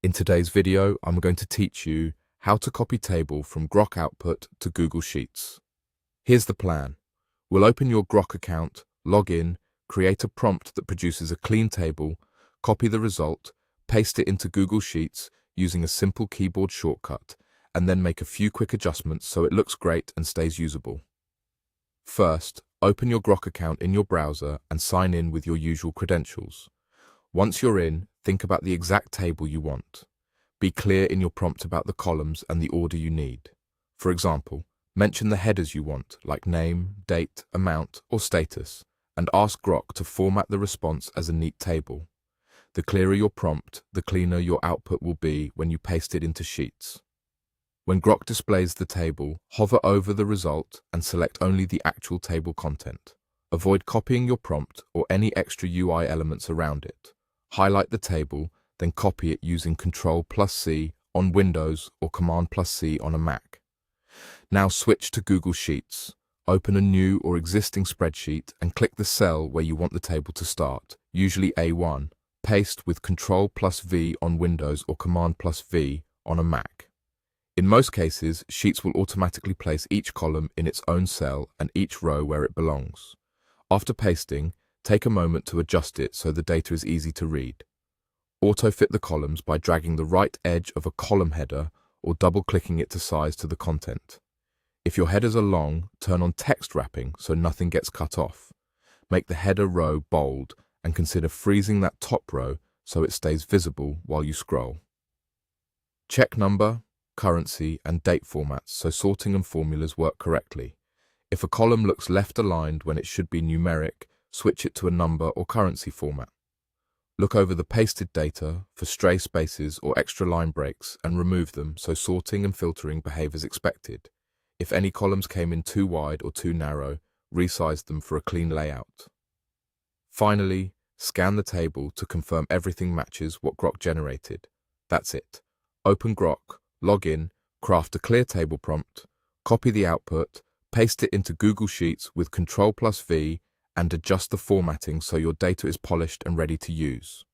In today's video, I'm going to teach you how to copy table from Grok output to Google Sheets. Here's the plan. We'll open your Grok account, log in, create a prompt that produces a clean table, copy the result, paste it into Google Sheets using a simple keyboard shortcut, and then make a few quick adjustments so it looks great and stays usable. First, open your Grok account in your browser and sign in with your usual credentials. Once you're in, think about the exact table you want. Be clear in your prompt about the columns and the order you need. For example, mention the headers you want, like name, date, amount, or status, and ask Grok to format the response as a neat table. The clearer your prompt, the cleaner your output will be when you paste it into Sheets. When Grok displays the table, hover over the result and select only the actual table content. Avoid copying your prompt or any extra UI elements around it. Highlight the table, then copy it using Ctrl+C on Windows or Command+C on a Mac. Now switch to Google Sheets. Open a new or existing spreadsheet and click the cell where you want the table to start, usually A1. Paste with Ctrl+V on Windows or Command+V on a Mac. In most cases, Sheets will automatically place each column in its own cell and each row where it belongs. After pasting, take a moment to adjust it so the data is easy to read. Auto-fit the columns by dragging the right edge of a column header or double-clicking it to size to the content. If your headers are long, turn on text wrapping so nothing gets cut off. Make the header row bold and consider freezing that top row so it stays visible while you scroll. Check number, currency, and date formats so sorting and formulas work correctly. If a column looks left-aligned when it should be numeric, switch it to a number or currency format. Look over the pasted data for stray spaces or extra line breaks and remove them so sorting and filtering behave as expected. If any columns came in too wide or too narrow, resize them for a clean layout. Finally, scan the table to confirm everything matches what Grok generated. That's it. Open Grok, log in, craft a clear table prompt, copy the output, paste it into Google Sheets with Ctrl+V, and adjust the formatting so your data is polished and ready to use.